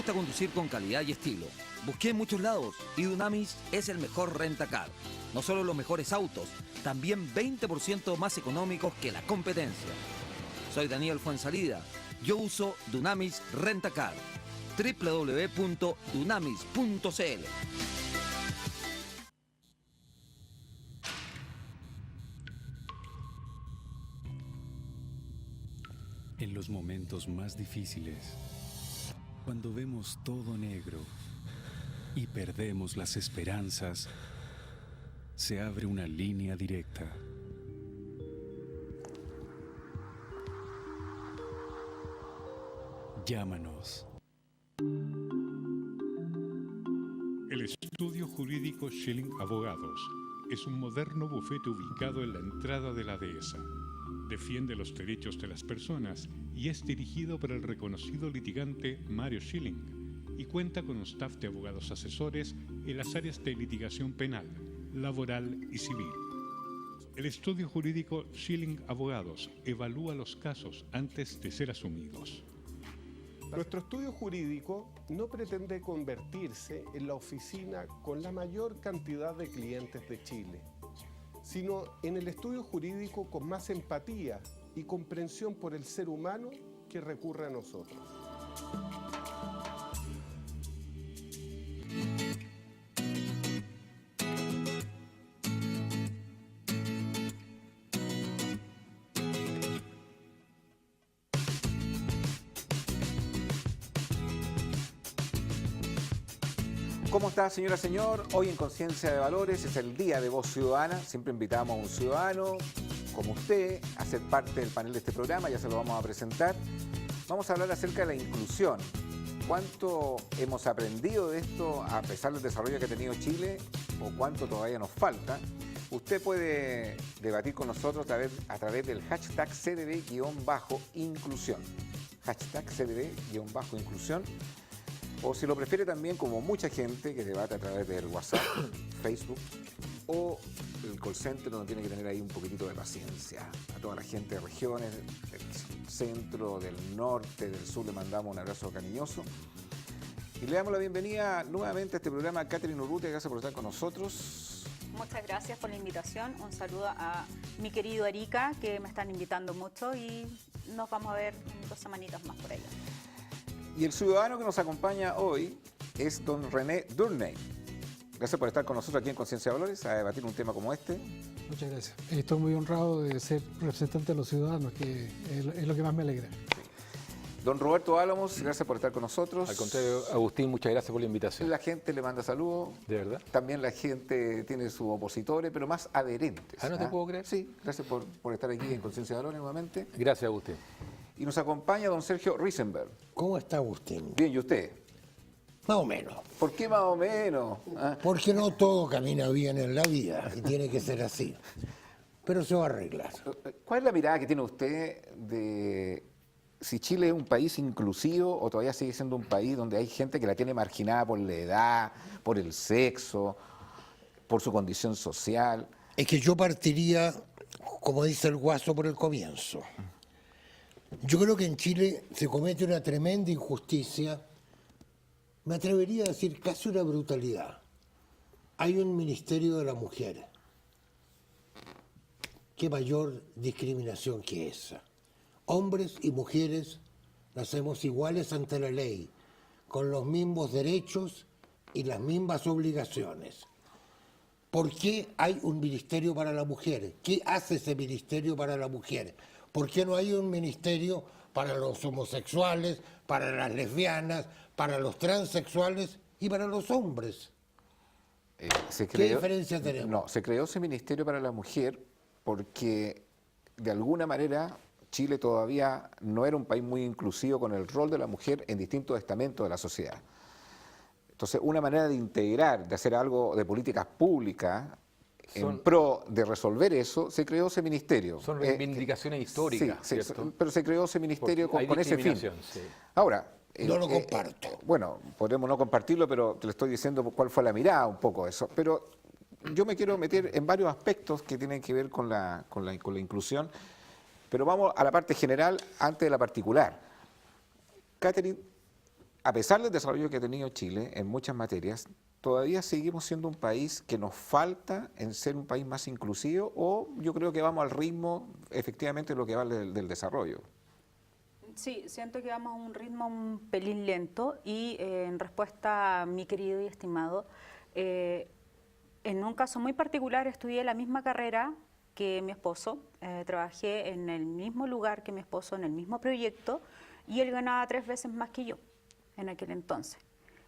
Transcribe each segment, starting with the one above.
gusta conducir con calidad y estilo. Busqué en muchos lados y Dunamis es el mejor rentacar. No solo los mejores autos, también 20% más económicos que la competencia. Soy Daniel Fuensalida. Yo uso Dunamis Rentacar. www.dunamis.cl. En los momentos más difíciles, cuando vemos todo negro y perdemos las esperanzas, se abre una línea directa. Llámanos. El estudio jurídico Schilling Abogados es un moderno bufete ubicado en la entrada de la dehesa. Defiende los derechos de las personas y es dirigido por el reconocido litigante Mario Schilling y cuenta con un staff de abogados asesores en las áreas de litigación penal, laboral y civil. El estudio jurídico Schilling Abogados evalúa los casos antes de ser asumidos. Nuestro estudio jurídico no pretende convertirse en la oficina con la mayor cantidad de clientes de Chile, sino en el estudio jurídico con más empatía y comprensión por el ser humano que recurre a nosotros. ¿Cómo está, señora, señor? Hoy en Conciencia de Valores es el Día de Voz Ciudadana. Siempre invitamos a un ciudadano como usted a ser parte del panel de este programa. Ya se lo vamos a presentar. Vamos a hablar acerca de la inclusión. ¿Cuánto hemos aprendido de esto a pesar del desarrollo que ha tenido Chile o cuánto todavía nos falta? Usted puede debatir con nosotros a través del hashtag CDB-inclusión. Hashtag CDB-inclusión. O si lo prefiere también, como mucha gente que debate a través del WhatsApp, Facebook o el call center, donde tiene que tener ahí un poquitito de paciencia. A toda la gente de regiones, del centro, del norte, del sur, le mandamos un abrazo cariñoso. Y le damos la bienvenida nuevamente a este programa a Catherine Urrutia. Gracias por estar con nosotros. Muchas gracias por la invitación. Un saludo a mi querido Arica, que me están invitando mucho y nos vamos a ver en 2 semanitas más por allá. Y el ciudadano que nos acompaña hoy es don René Durnay. Gracias por estar con nosotros aquí en Conciencia de Valores a debatir un tema como este. Muchas gracias. Estoy muy honrado de ser representante de los ciudadanos, que es lo que más me alegra. Don Roberto Álamos, gracias por estar con nosotros. Al contrario, Agustín, muchas gracias por la invitación. La gente le manda saludos. ¿De verdad? También la gente tiene sus opositores, pero más adherentes. ¿No te puedo creer? Sí, gracias por estar aquí en Conciencia de Valores nuevamente. Gracias, Agustín. Y nos acompaña don Sergio Risenberg. ¿Cómo está Agustín? Bien, ¿y usted? Más o menos. ¿Por qué más o menos? Porque no todo camina bien en la vida y tiene que ser así. Pero se va a arreglar. ¿Cuál es la mirada que tiene usted de si Chile es un país inclusivo o todavía sigue siendo un país donde hay gente que la tiene marginada por la edad, por el sexo, por su condición social? Es que yo partiría, como dice el Guaso, por el comienzo. Yo creo que en Chile se comete una tremenda injusticia, me atrevería a decir casi una brutalidad. Hay un Ministerio de la Mujer. ¿Qué mayor discriminación que esa? Hombres y mujeres nacemos iguales ante la ley, con los mismos derechos y las mismas obligaciones. ¿Por qué hay un Ministerio para la Mujer? ¿Qué hace ese Ministerio para la Mujer? ¿Por qué no hay un ministerio para los homosexuales, para las lesbianas, para los transexuales y para los hombres? ¿Qué diferencia tenemos? No, se creó ese Ministerio para la Mujer porque de alguna manera Chile todavía no era un país muy inclusivo con el rol de la mujer en distintos estamentos de la sociedad. Entonces, una manera de integrar, de hacer algo de políticas públicas en pro de resolver eso, se creó ese ministerio. Son reivindicaciones históricas, sí, ¿cierto? Pero se creó ese ministerio con ese fin. Sí. Ahora, no lo comparto. Bueno, podremos no compartirlo, pero te lo estoy diciendo cuál fue la mirada un poco de eso. Pero yo me quiero meter en varios aspectos que tienen que ver con la inclusión, pero vamos a la parte general antes de la particular. Catherine, a pesar del desarrollo que ha tenido Chile en muchas materias, todavía seguimos siendo un país que nos falta en ser un país más inclusivo, o yo creo que vamos al ritmo efectivamente de lo que va del desarrollo. Sí, siento que vamos a un ritmo un pelín lento y en respuesta a mi querido y estimado, en un caso muy particular estudié la misma carrera que mi esposo, trabajé en el mismo lugar que mi esposo, en el mismo proyecto, y él ganaba 3 veces más que yo en aquel entonces.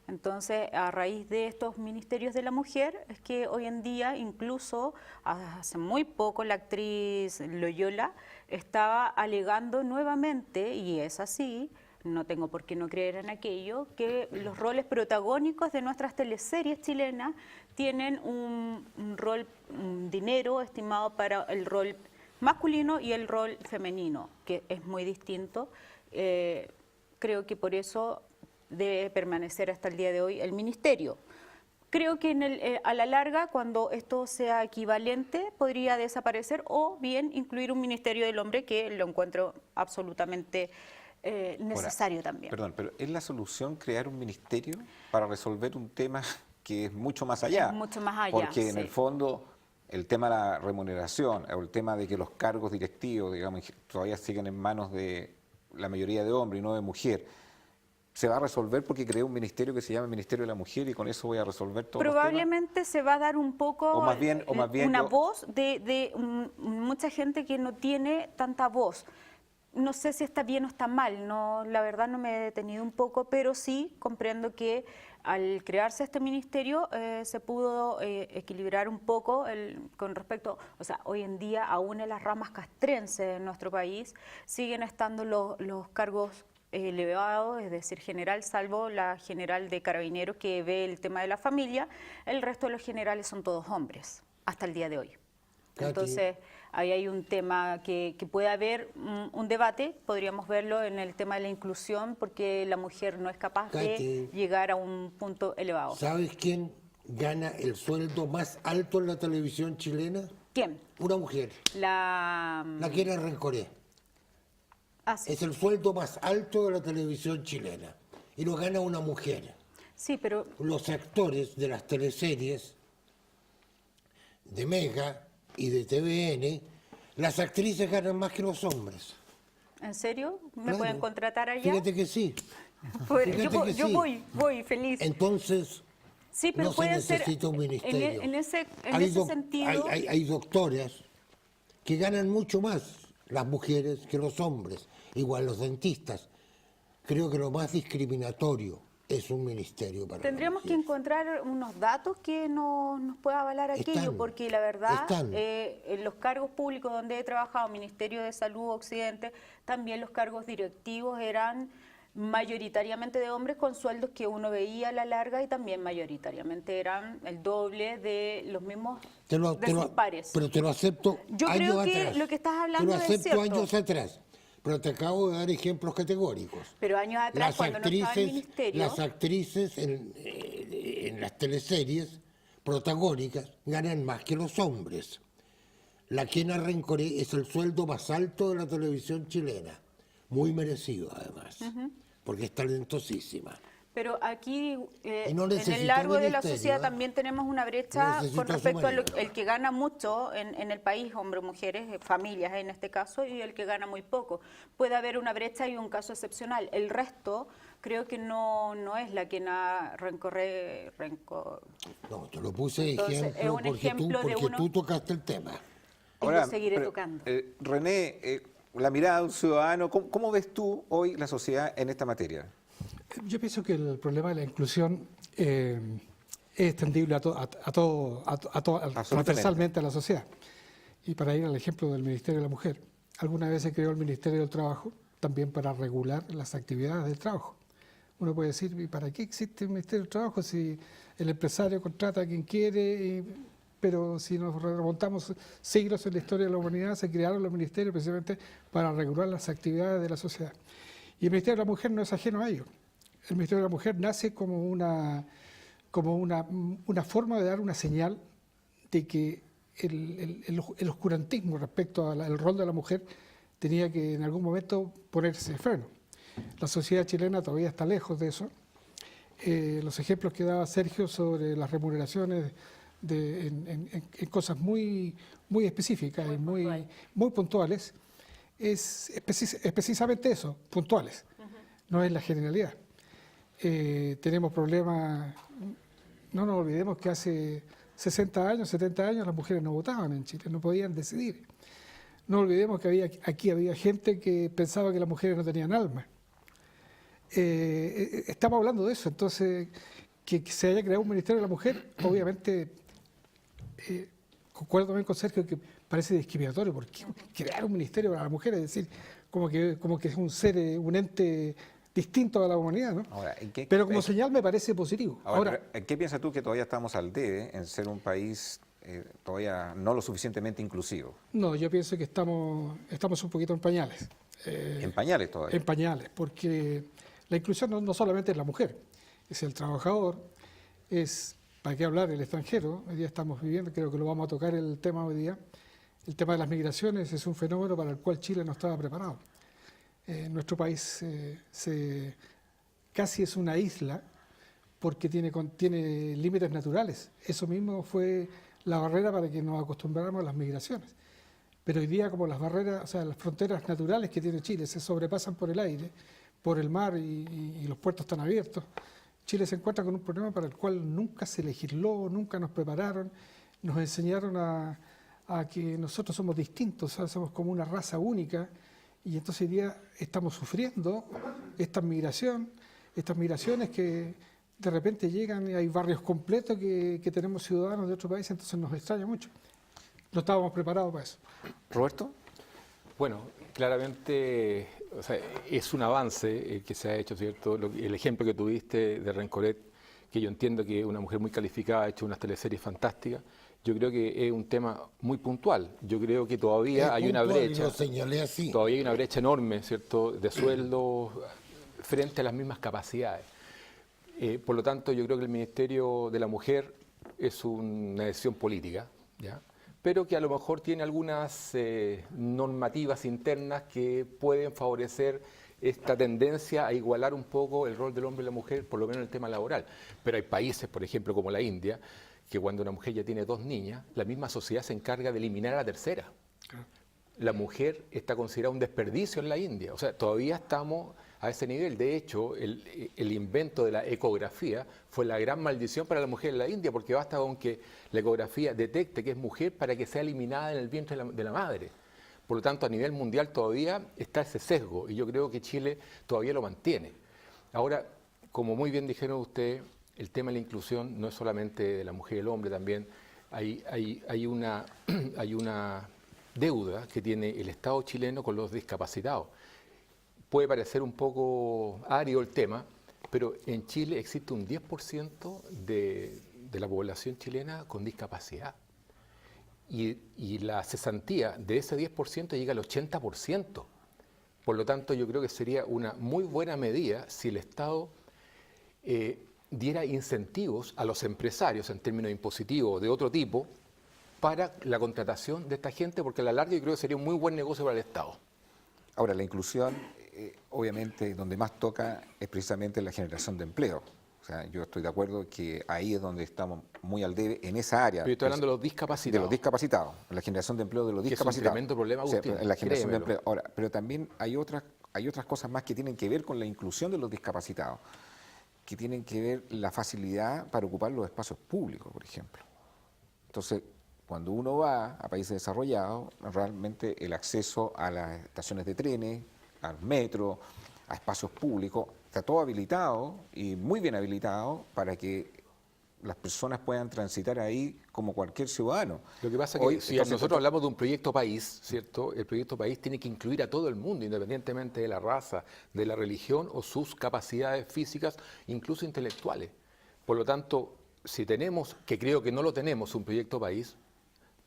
Entonces, a raíz de estos ministerios de la mujer, es que hoy en día, incluso hace muy poco, la actriz Loyola estaba alegando nuevamente, y es así, no tengo por qué no creer en aquello, que los roles protagónicos de nuestras teleseries chilenas tienen un dinero estimado para el rol masculino y el rol femenino, que es muy distinto. Creo que por eso debe permanecer hasta el día de hoy el ministerio. Creo que a la larga, cuando esto sea equivalente, podría desaparecer o bien incluir un ministerio del hombre, que lo encuentro absolutamente necesario también. Perdón, pero ¿es la solución crear un ministerio para resolver un tema que es mucho más allá? Es mucho más allá, porque en sí. el fondo el tema de la remuneración o el tema de que los cargos directivos, digamos, todavía siguen en manos de la mayoría de hombres y no de mujer, se va a resolver porque creé un ministerio que se llama Ministerio de la Mujer y con eso voy a resolver todo. Probablemente se va a dar un poco o más bien una voz de mucha gente que no tiene tanta voz. No sé si está bien o está mal, no, la verdad no me he detenido un poco, pero sí comprendo que al crearse este ministerio se pudo equilibrar un poco con respecto, o sea, hoy en día aún en las ramas castrenses de nuestro país siguen estando los cargos elevados, es decir, general, salvo la general de Carabineros que ve el tema de la familia, el resto de los generales son todos hombres, hasta el día de hoy. Entonces, ahí hay un tema que puede haber un debate, podríamos verlo en el tema de la inclusión, porque la mujer no es capaz de llegar a un punto elevado. ¿Sabes quién gana el sueldo más alto en la televisión chilena? ¿Quién? Una mujer. La Kena Rencoré. Sí. Es el sueldo más alto de la televisión chilena y lo gana una mujer. Sí, pero los actores de las teleseries de Mega y de TVN, las actrices ganan más que los hombres. ¿En serio? ¿Me Claro. Pueden contratar allá? Fíjate que sí. Yo voy feliz. Entonces, sí, pero no se necesita un ministerio. En ese sentido... Hay doctoras que ganan mucho más las mujeres que los hombres, igual los dentistas. Creo que lo más discriminatorio es un ministerio para Tendríamos que encontrar unos datos que nos pueda avalar aquello, porque la verdad, en los cargos públicos donde he trabajado, Ministerio de Salud Occidente, también los cargos directivos eran mayoritariamente de hombres con sueldos que uno veía a la larga y también mayoritariamente eran el doble de los mismos de sus pares. Pero te lo acepto. Yo creo que lo que estás hablando es cierto. Te lo acepto años atrás. Pero te acabo de dar ejemplos categóricos. Pero años atrás, cuando no estaba el ministerio... Las actrices en las teleseries protagónicas ganan más que los hombres. La Kena Rencoré es el sueldo más alto de la televisión chilena. Muy merecido, además, porque es talentosísima. Pero aquí, no en el largo de la sociedad también tenemos una brecha con respecto al que gana mucho en el país, hombres, mujeres, familias en este caso, y el que gana muy poco. Puede haber una brecha y un caso excepcional. El resto creo que no es la Kena Rencoré. No, te lo puse de ejemplo porque tú tocaste el tema. Ahora, lo seguiré tocando. René, la mirada de un ciudadano, ¿cómo ves tú hoy la sociedad en esta materia? Yo pienso que el problema de la inclusión es extendible transversalmente a la sociedad. Y para ir al ejemplo del Ministerio de la Mujer, alguna vez se creó el Ministerio del Trabajo también para regular las actividades del trabajo. Uno puede decir, ¿y para qué existe el Ministerio del Trabajo si el empresario contrata a quien quiere? Pero si nos remontamos siglos en la historia de la humanidad, se crearon los ministerios precisamente para regular las actividades de la sociedad. Y el Ministerio de la Mujer no es ajeno a ello. El Ministerio de la Mujer nace como una forma de dar una señal de que el oscurantismo respecto al rol de la mujer tenía que en algún momento ponerse freno. La sociedad chilena todavía está lejos de eso, los ejemplos que daba Sergio sobre las remuneraciones en cosas muy específicas y muy puntuales, es precisamente eso, puntuales, no es la generalidad. Tenemos problemas, no nos olvidemos que hace 60 años, 70 años las mujeres no votaban en Chile, no podían decidir. No olvidemos que aquí había gente que pensaba que las mujeres no tenían alma. Estamos hablando de eso, entonces que se haya creado un Ministerio de la Mujer, obviamente, concuerdo también con Sergio que parece discriminatorio, porque crear un Ministerio para la Mujer, es decir, como que es un ser, un ente distinto a la humanidad, ¿no? Ahora, pero como señal me parece positivo. Ahora, ¿en qué piensas tú que todavía estamos al debe en ser un país todavía no lo suficientemente inclusivo? No, yo pienso que estamos un poquito en pañales. ¿En pañales todavía? En pañales, porque la inclusión no solamente es la mujer, es el trabajador, es, ¿para qué hablar?, el extranjero. Hoy día estamos viviendo, creo que lo vamos a tocar el tema hoy día, el tema de las migraciones es un fenómeno para el cual Chile no estaba preparado. Nuestro país casi es una isla porque tiene límites naturales. Eso mismo fue la barrera para que nos acostumbráramos a las migraciones. Pero hoy día, como las barreras, o sea, las fronteras naturales que tiene Chile se sobrepasan por el aire, por el mar y los puertos están abiertos, Chile se encuentra con un problema para el cual nunca se legisló, nunca nos prepararon, nos enseñaron a que nosotros somos distintos, somos como una raza única, y entonces hoy día estamos sufriendo estas migraciones que de repente llegan y hay barrios completos que tenemos ciudadanos de otro país, entonces nos extraña mucho. No estábamos preparados para eso. ¿Roberto? Bueno, claramente, o sea, es un avance que se ha hecho, ¿cierto? El ejemplo que tuviste de Rencoret, que yo entiendo que es una mujer muy calificada, ha hecho unas teleseries fantásticas. Yo creo que es un tema muy puntual. Yo creo que todavía hay una brecha. Lo señalé así. Todavía hay una brecha enorme, ¿cierto?, de sueldos frente a las mismas capacidades. Por lo tanto, yo creo que el Ministerio de la Mujer es una decisión política, ¿ya?, pero que a lo mejor tiene algunas normativas internas que pueden favorecer esta tendencia a igualar un poco el rol del hombre y la mujer, por lo menos en el tema laboral. Pero hay países, por ejemplo, como la India, que cuando una mujer ya tiene 2 niñas, la misma sociedad se encarga de eliminar a la tercera. La mujer está considerada un desperdicio en la India. O sea, todavía estamos a ese nivel. De hecho, el invento de la ecografía fue la gran maldición para la mujer en la India, porque basta con que la ecografía detecte que es mujer para que sea eliminada en el vientre de la madre. Por lo tanto, a nivel mundial todavía está ese sesgo, y yo creo que Chile todavía lo mantiene. Ahora, como muy bien dijeron ustedes, el tema de la inclusión no es solamente de la mujer y el hombre, también hay una deuda que tiene el Estado chileno con los discapacitados. Puede parecer un poco árido el tema, pero en Chile existe un 10% de la población chilena con discapacidad. Y la cesantía de ese 10% llega al 80%. Por lo tanto, yo creo que sería una muy buena medida si el Estado diera incentivos a los empresarios en términos impositivos o de otro tipo para la contratación de esta gente, porque a la larga yo creo que sería un muy buen negocio para el Estado. Ahora, la inclusión, obviamente, donde más toca es precisamente la generación de empleo. O sea, yo estoy de acuerdo que ahí es donde estamos muy al debe, en esa área. Pero estoy hablando de los discapacitados. De los discapacitados, en la generación de empleo de los discapacitados. Es un tremendo problema, Agustín. O sea, en la generación de empleo. Ahora, pero también hay otras cosas más que tienen que ver con la inclusión de los discapacitados, que tienen que ver la facilidad para ocupar los espacios públicos, por ejemplo. Entonces, cuando uno va a países desarrollados, realmente el acceso a las estaciones de trenes, al metro, a espacios públicos, está todo habilitado y muy bien habilitado para que las personas puedan transitar ahí como cualquier ciudadano. Lo que pasa es que si nosotros hablamos de un proyecto país, ¿cierto? El proyecto país tiene que incluir a todo el mundo, independientemente de la raza, de la religión o sus capacidades físicas, incluso intelectuales. Por lo tanto, si tenemos, que creo que no lo tenemos, un proyecto país,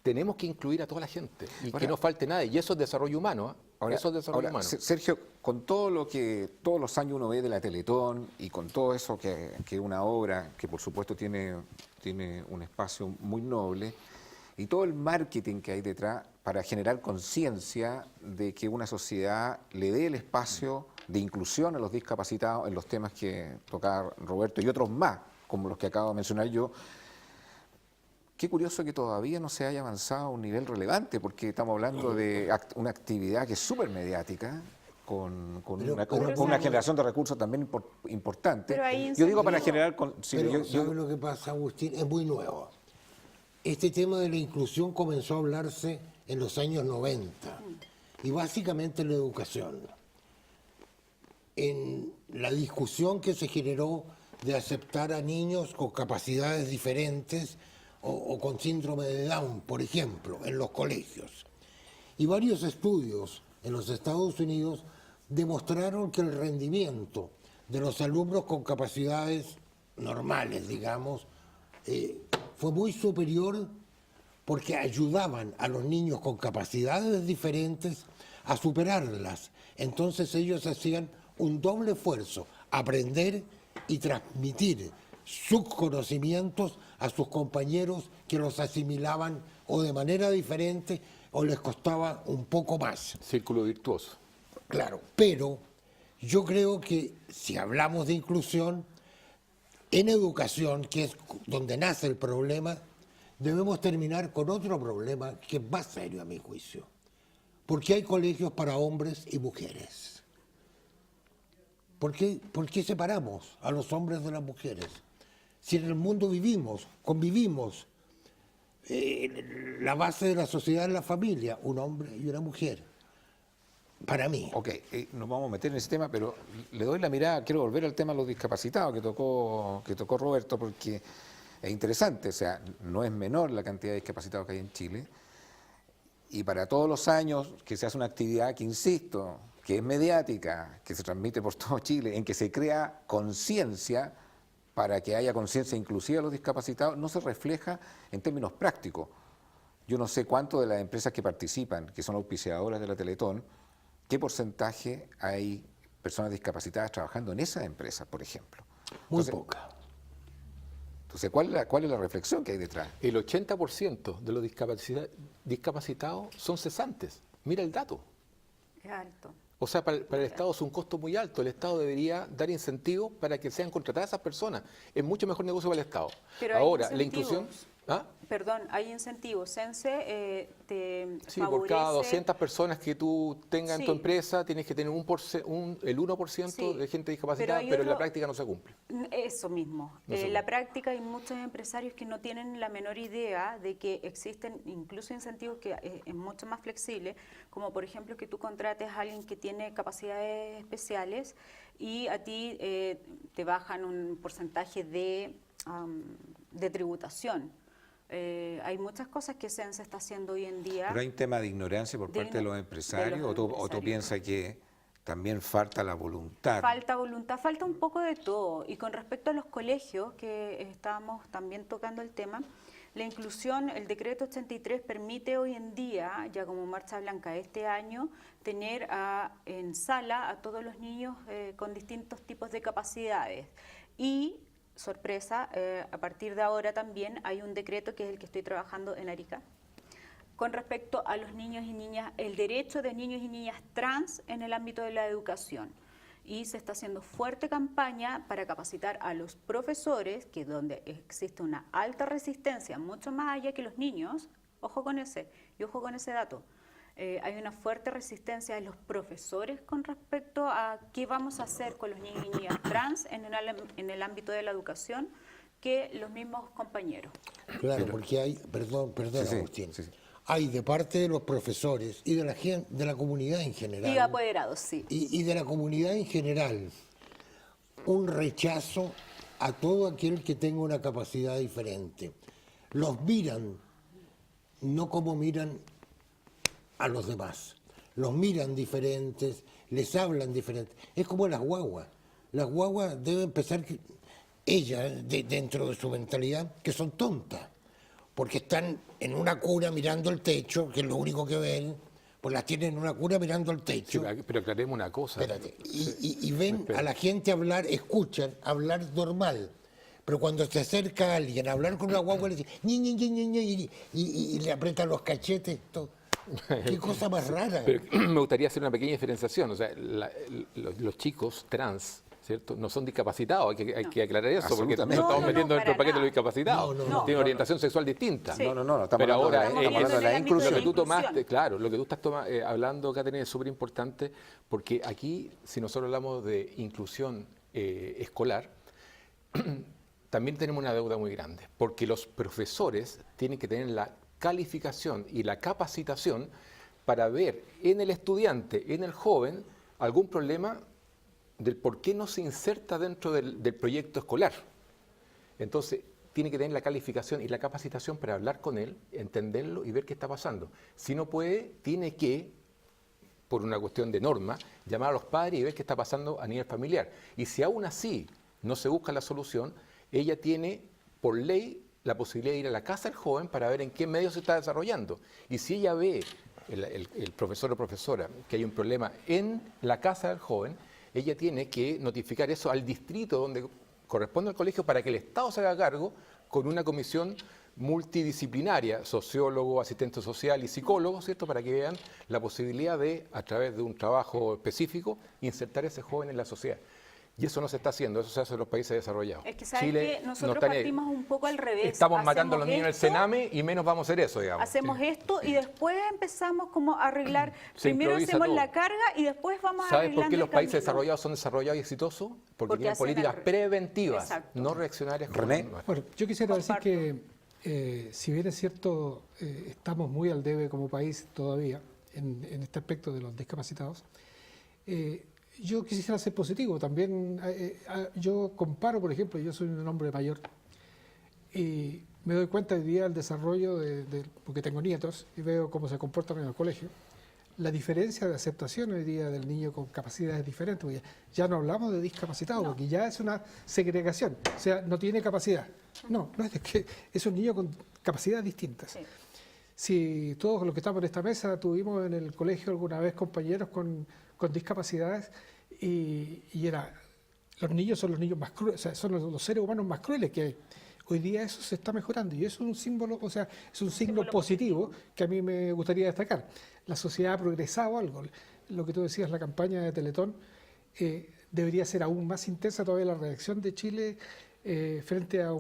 tenemos que incluir a toda la gente y ahora, que no falte nadie. Y eso es desarrollo humano, ¿eh? Eso es desarrollo humano. Sergio, con todo lo que todos los años uno ve de la Teletón y con todo eso que es una obra que por supuesto tiene un espacio muy noble y todo el marketing que hay detrás para generar conciencia de que una sociedad le dé el espacio de inclusión a los discapacitados en los temas que tocaba Roberto y otros más, como los que acabo de mencionar yo. Qué curioso que todavía no se haya avanzado a un nivel relevante, porque estamos hablando de una actividad que es súper mediática, con una generación de recursos también importante. Yo digo para generar... Pero ¿sabe lo que pasa, Agustín? Es muy nuevo. Este tema de la inclusión comenzó a hablarse en los años 90, y básicamente en la educación. En la discusión que se generó de aceptar a niños con capacidades diferentes o con síndrome de Down, por ejemplo, en los colegios. Y varios estudios en los Estados Unidos demostraron que el rendimiento de los alumnos con capacidades normales, digamos, fue muy superior porque ayudaban a los niños con capacidades diferentes a superarlas. Entonces ellos hacían un doble esfuerzo, aprender y transmitir sus conocimientos a sus compañeros que los asimilaban o de manera diferente o les costaba un poco más. Círculo virtuoso. Claro, pero yo creo que si hablamos de inclusión, en educación, que es donde nace el problema, debemos terminar con otro problema que es más serio a mi juicio. Porque hay colegios para hombres y mujeres. ¿Por qué separamos a los hombres de las mujeres? Si en el mundo vivimos, convivimos, la base de la sociedad es la familia, un hombre y una mujer. Para mí. Ok, nos vamos a meter en ese tema, pero le doy la mirada, quiero volver al tema de los discapacitados que tocó Roberto, porque es interesante, o sea, no es menor la cantidad de discapacitados que hay en Chile, y para todos los años que se hace una actividad que, insisto, que es mediática, que se transmite por todo Chile, en que se crea conciencia para que haya conciencia inclusiva de los discapacitados, no se refleja en términos prácticos. Yo no sé cuánto de las empresas que participan, que son auspiciadoras de la Teletón, qué porcentaje hay personas discapacitadas trabajando en esas empresas, por ejemplo. Muy poca. Entonces, ¿cuál es la reflexión que hay detrás? El 80% de los discapacitados son cesantes. Mira el dato. Es alto. O sea, para el Estado es un costo muy alto. El Estado debería dar incentivos para que sean contratadas esas personas. Es mucho mejor negocio para el Estado. Pero ahora, hay la inclusión... ¿Ah? Perdón, hay incentivos. Sense te Sí, favorece... por cada 200 personas que tú tengas en tu empresa, tienes que tener el 1% de gente discapacitada, pero en la práctica no se cumple. Eso mismo. En la práctica hay muchos empresarios que no tienen la menor idea de que existen incluso incentivos que es mucho más flexible, como por ejemplo que tú contrates a alguien que tiene capacidades especiales y a ti te bajan un porcentaje de tributación. Hay muchas cosas que Sense está haciendo hoy en día. ¿Pero hay un tema de ignorancia por parte de los empresarios o tú piensas que también falta la voluntad? Falta voluntad, falta un poco de todo. Y con respecto a los colegios, que estábamos también tocando el tema, la inclusión, el decreto 83 permite hoy en día, ya como marcha blanca este año, tener en sala a todos los niños con distintos tipos de capacidades. Y sorpresa, a partir de ahora también hay un decreto que es el que estoy trabajando en Arica, con respecto a los niños y niñas, el derecho de niños y niñas trans en el ámbito de la educación. Y se está haciendo fuerte campaña para capacitar a los profesores, que donde existe una alta resistencia, mucho más allá que los niños, ojo con ese dato. Hay una fuerte resistencia de los profesores con respecto a qué vamos a hacer con los niños y niñas trans en el ámbito de la educación que los mismos compañeros. Claro, porque hay, perdón, Agustín, hay de parte de los profesores y de la gente, de la comunidad en general. Y apoderados, sí. Y de la comunidad en general, un rechazo a todo aquel que tenga una capacidad diferente. Los miran no como miran a los demás. Los miran diferentes, les hablan diferentes. Es como las guaguas. Las guaguas deben pensar que ellas, dentro de su mentalidad, que son tontas, porque están en una cuna mirando el techo, que es lo único que ven, pues las tienen en una cuna mirando el techo. Sí, pero aclaremos una cosa. Espérate. Y ven a la gente hablar, escuchan hablar normal. Pero cuando se acerca a alguien a hablar con una guagua, le dice, ñi, ñi, ñi, ñi, ñi, y le aprietan los cachetes, todo. Qué cosa más rara. Pero me gustaría hacer una pequeña diferenciación. O sea, los chicos trans, ¿cierto? No son discapacitados, hay que aclarar eso, porque no Absolutamente. estamos metiendo dentro del paquete de los nada. discapacitados. Tienen orientación sexual distinta. Sí. No, estamos Pero hablando, ahora, estamos hablando de la ámbito de lo inclusión. que tú tomaste, inclusión. claro, lo que tú estás hablando, Catherine, es súper importante, porque aquí, si nosotros hablamos de inclusión escolar, también tenemos una deuda muy grande, porque los profesores tienen que tener la calificación y la capacitación para ver en el estudiante, en el joven, algún problema del por qué no se inserta dentro del proyecto escolar. Entonces, tiene que tener la calificación y la capacitación para hablar con él, entenderlo y ver qué está pasando. Si no puede, tiene que, por una cuestión de norma, llamar a los padres y ver qué está pasando a nivel familiar. Y si aún así no se busca la solución, ella tiene, por ley, la posibilidad de ir a la casa del joven para ver en qué medio se está desarrollando. Y si ella ve, el profesor o profesora, que hay un problema en la casa del joven, ella tiene que notificar eso al distrito donde corresponde al colegio para que el Estado se haga cargo con una comisión multidisciplinaria, sociólogo, asistente social y psicólogo, ¿cierto? Para que vean la posibilidad de, a través de un trabajo específico, insertar a ese joven en la sociedad. Y eso no se está haciendo, eso se hace en los países desarrollados. Es que sabes Chile que nosotros no está partimos un poco al revés. Estamos matando a los niños en el esto, Sename y menos vamos a hacer eso, digamos. Hacemos esto y después empezamos como a arreglar. Se Primero improvisa hacemos todo. la carga y después vamos a ¿Sabes arreglando por qué los el países camino. desarrollados son desarrollados y exitosos? Porque tienen hacen políticas el- preventivas, Exacto. no reaccionarias. como René. las nuestras. Bueno, yo quisiera decir Comparto. que si bien es cierto, estamos muy al debe como país todavía en este aspecto de los discapacitados, yo quisiera ser positivo. También yo comparo, por ejemplo, yo soy un hombre mayor y me doy cuenta hoy día del desarrollo, porque tengo nietos y veo cómo se comportan en el colegio, la diferencia de aceptación hoy día del niño con capacidades diferentes. Porque ya no hablamos de discapacitado, porque ya es una segregación, o sea, no tiene capacidad. No, es que es un niño con capacidades distintas. Sí. Si todos los que estamos en esta mesa tuvimos en el colegio alguna vez compañeros con discapacidades y era, los niños son los niños más crueles, o sea, son los seres humanos más crueles que hay. Hoy día eso se está mejorando y eso es un símbolo, o sea, es un signo positivo que a mí me gustaría destacar. La sociedad ha progresado algo. Lo que tú decías, la campaña de Teletón, debería ser aún más intensa todavía la reacción de Chile frente a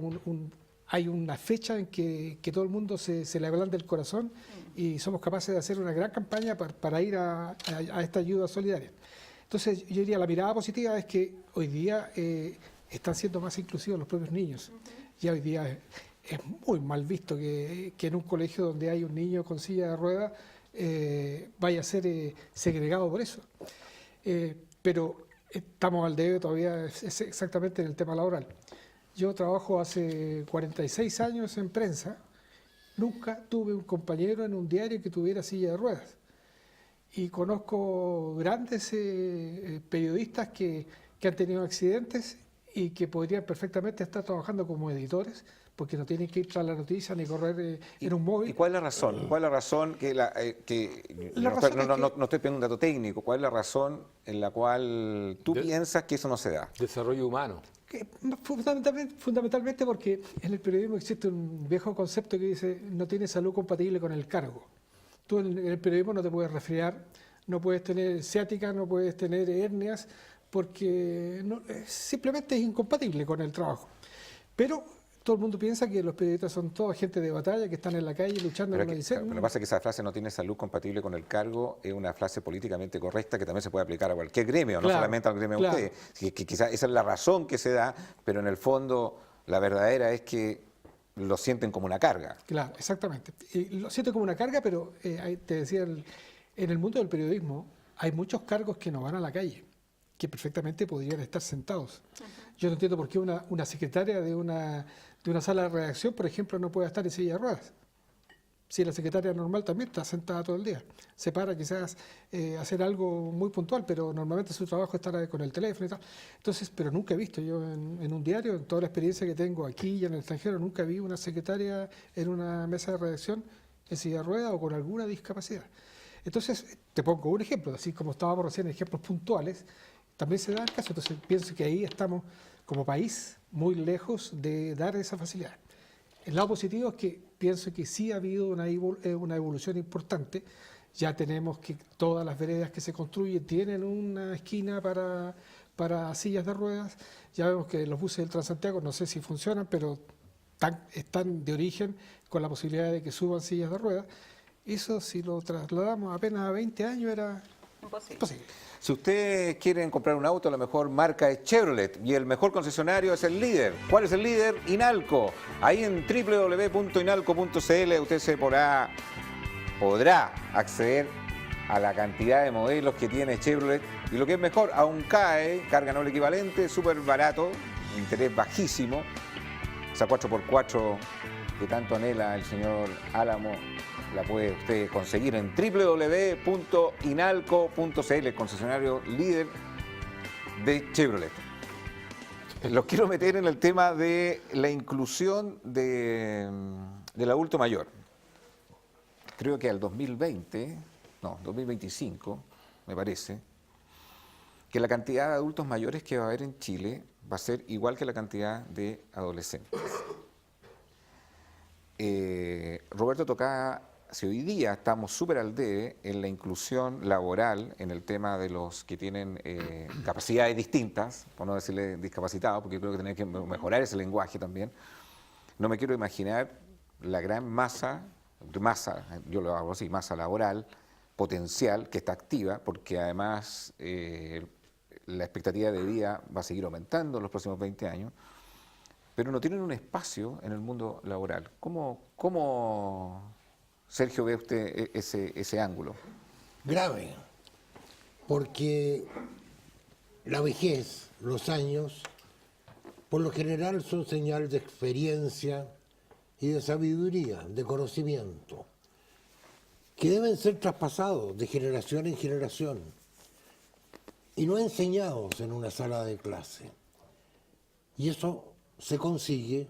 hay una fecha en que todo el mundo se le ablanda el corazón y somos capaces de hacer una gran campaña para ir a esta ayuda solidaria. Entonces, yo diría, la mirada positiva es que hoy día están siendo más inclusivos los propios niños. Ya hoy día es muy mal visto que en un colegio donde hay un niño con silla de ruedas vaya a ser segregado por eso. Pero estamos al debe todavía es exactamente en el tema laboral. Yo trabajo hace 46 años en prensa, nunca tuve un compañero en un diario que tuviera silla de ruedas. Y conozco grandes periodistas que han tenido accidentes y que podrían perfectamente estar trabajando como editores, porque no tienen que ir tras la noticia ni correr en un móvil. ¿Y cuál es la razón? ¿Cuál es la razón no estoy pidiendo un dato técnico, cuál es la razón en la cual tú piensas que eso no se da? Desarrollo humano. Fundamentalmente porque en el periodismo existe un viejo concepto que dice no tiene salud compatible con el cargo. Tú en el periodismo no te puedes resfriar, no puedes tener ciática, no puedes tener hernias, porque simplemente es incompatible con el trabajo. Pero todo el mundo piensa que los periodistas son toda gente de batalla, que están en la calle luchando Pero con lo que pasa es que esa frase no tiene salud compatible con el cargo, es una frase políticamente correcta que también se puede aplicar a cualquier gremio, no Claro, solamente al gremio de claro. ustedes. Que quizás esa es la razón que se da, pero en el fondo la verdadera es que lo sienten como una carga. Claro, exactamente. Y lo siento como una carga, pero te decía, en el mundo del periodismo hay muchos cargos que no van a la calle, que perfectamente podrían estar sentados. Yo no entiendo por qué una secretaria de una sala de redacción, por ejemplo, no puede estar en silla de ruedas. Si la secretaria normal también está sentada todo el día. Se para quizás hacer algo muy puntual, pero normalmente su trabajo estará con el teléfono y tal. Entonces, pero nunca he visto yo en un diario, en toda la experiencia que tengo aquí y en el extranjero, nunca vi una secretaria en una mesa de redacción en silla de ruedas o con alguna discapacidad. Entonces, te pongo un ejemplo, así como estábamos recién en ejemplos puntuales, también se da el caso. Entonces, pienso que ahí estamos como país muy lejos de dar esa facilidad. El lado positivo es que pienso que sí ha habido una evolución importante Ya tenemos que todas las veredas que se construyen tienen una esquina para sillas de ruedas. Ya vemos que los buses del Transantiago, no sé si funcionan, pero están de origen con la posibilidad de que suban sillas de ruedas. Eso, si lo trasladamos apenas a 20 años, era imposible. Si ustedes quieren comprar un auto, la mejor marca es Chevrolet y el mejor concesionario es el líder. ¿Cuál es el líder? Inalco. Ahí en www.inalco.cl usted podrá acceder a la cantidad de modelos que tiene Chevrolet y lo que es mejor, a un CAE, carga noble equivalente, súper barato, interés bajísimo, esa 4x4 que tanto anhela el señor Álamo, la puede usted conseguir en www.inalco.cl, el concesionario líder de Chevrolet. Los quiero meter en el tema de la inclusión del adulto mayor. Creo que al 2025, me parece, que la cantidad de adultos mayores que va a haber en Chile va a ser igual que la cantidad de adolescentes. Roberto tocaba, si hoy día estamos súper al debe en la inclusión laboral, en el tema de los que tienen capacidades distintas, por no decirle discapacitados, porque creo que tenemos que mejorar ese lenguaje también, no me quiero imaginar la gran masa, yo lo hago así, masa laboral, potencial, que está activa, porque además la expectativa de vida va a seguir aumentando en los próximos 20 años, pero no tienen un espacio en el mundo laboral. ¿Cómo Sergio, ve usted ese ángulo? Grave, porque la vejez, los años, por lo general son señal de experiencia y de sabiduría, de conocimiento, que deben ser traspasados de generación en generación y no enseñados en una sala de clase. Y eso se consigue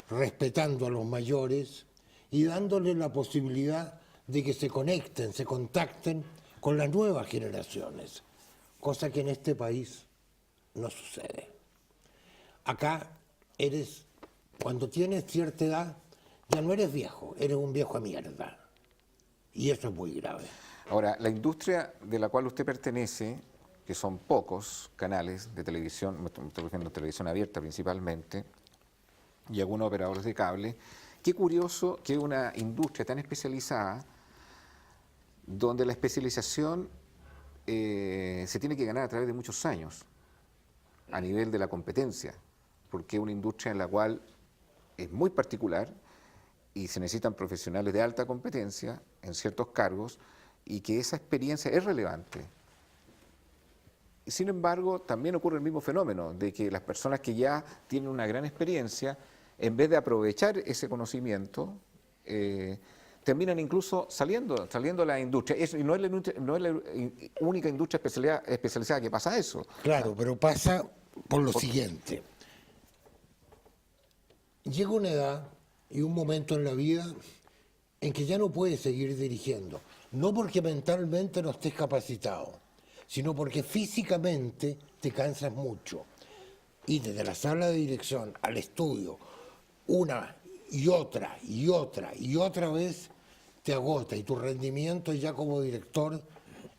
respetando a los mayores y dándoles la posibilidad de que se conecten, se contacten con las nuevas generaciones, cosa que en este país no sucede. Acá cuando tienes cierta edad, ya no eres viejo, eres un viejo a mierda. Y eso es muy grave. Ahora, la industria de la cual usted pertenece, que son pocos canales de televisión, me estoy refiriendo a televisión abierta principalmente, y algunos operadores de cable, qué curioso que una industria tan especializada, donde la especialización se tiene que ganar a través de muchos años, a nivel de la competencia, porque es una industria en la cual es muy particular y se necesitan profesionales de alta competencia en ciertos cargos y que esa experiencia es relevante. Y sin embargo, también ocurre el mismo fenómeno de que las personas que ya tienen una gran experiencia, en vez de aprovechar ese conocimiento, terminan incluso saliendo a la industria. Y no es la única industria especializada que pasa eso. Claro, pero pasa por lo siguiente. Llega una edad y un momento en la vida en que ya no puedes seguir dirigiendo. No porque mentalmente no estés capacitado, sino porque físicamente te cansas mucho. Y desde la sala de dirección al estudio, una y otra y otra y otra vez te agota y tu rendimiento ya como director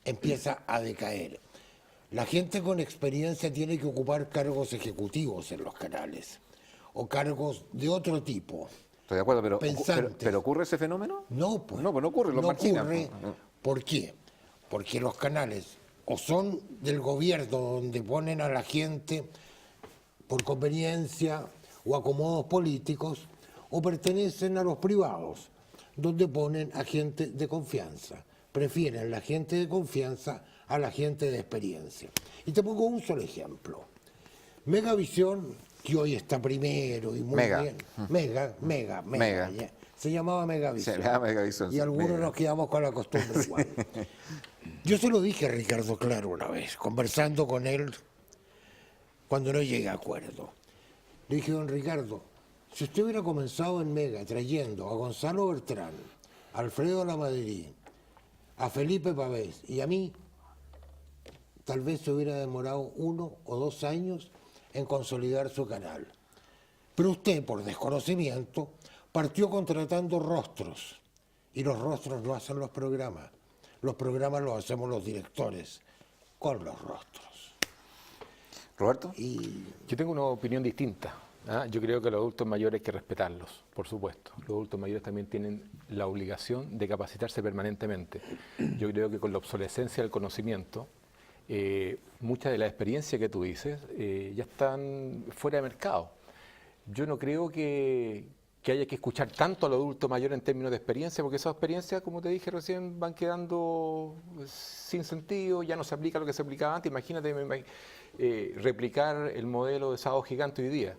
empieza a decaer. La gente con experiencia tiene que ocupar cargos ejecutivos en los canales o cargos de otro tipo. Estoy de acuerdo, pero ¿ocurre ese fenómeno? No, pues no ocurre, lo marginan. Ocurre. ¿Por qué? Porque los canales o son del gobierno donde ponen a la gente por conveniencia o acomodos políticos, o pertenecen a los privados, donde ponen a gente de confianza. Prefieren la gente de confianza a la gente de experiencia. Y te pongo un solo ejemplo. Megavisión, que hoy está primero y muy bien. Mega. Ya. Se llamaba Megavisión. Se llamaba Megavisión. Y algunos nos quedamos con la costumbre igual. Yo se lo dije a Ricardo Claro una vez, conversando con él cuando no llegué a acuerdo. Le dije, don Ricardo, si usted hubiera comenzado en Mega trayendo a Gonzalo Bertrán, a Alfredo Lamadrid, a Felipe Pavés y a mí, tal vez se hubiera demorado 1 o 2 años en consolidar su canal. Pero usted, por desconocimiento, partió contratando rostros, y los rostros no hacen los programas. los programas los hacemos los directores con los rostros. Roberto. Yo tengo una opinión distinta. Yo creo que los adultos mayores hay que respetarlos, por supuesto. Los adultos mayores también tienen la obligación de capacitarse permanentemente. Yo creo que con la obsolescencia del conocimiento, muchas de las experiencias que tú dices ya están fuera de mercado. Yo no creo que haya que escuchar tanto al adulto mayor en términos de experiencia, porque esas experiencias, como te dije recién, van quedando sin sentido, ya no se aplica lo que se aplicaba antes. Imagínate replicar el modelo de Sábado Gigante hoy día.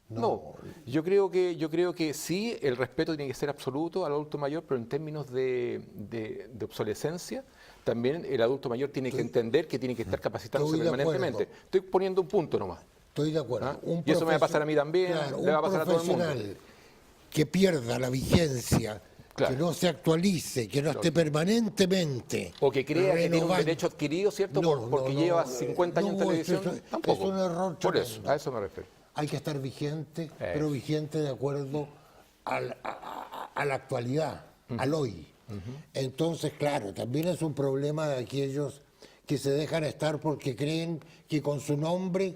No, yo creo que sí, el respeto tiene que ser absoluto al adulto mayor, pero en términos de obsolescencia, también el adulto mayor tiene que entender que tiene que estar capacitándose permanentemente. Estoy poniendo un punto nomás. Estoy de acuerdo. Y eso me va a pasar a mí también, claro, le va a pasar a todo el mundo. Que pierda la vigencia, que no se actualice, que no esté permanentemente. O que crea que tiene un renovando. derecho adquirido, ¿cierto? Porque lleva 50 años en televisión. Tampoco. Es un error Por tremendo. eso, a eso me refiero. Hay que estar vigente, pero vigente de acuerdo a la actualidad, al hoy. Entonces, claro, también es un problema de aquellos que se dejan estar porque creen que con su nombre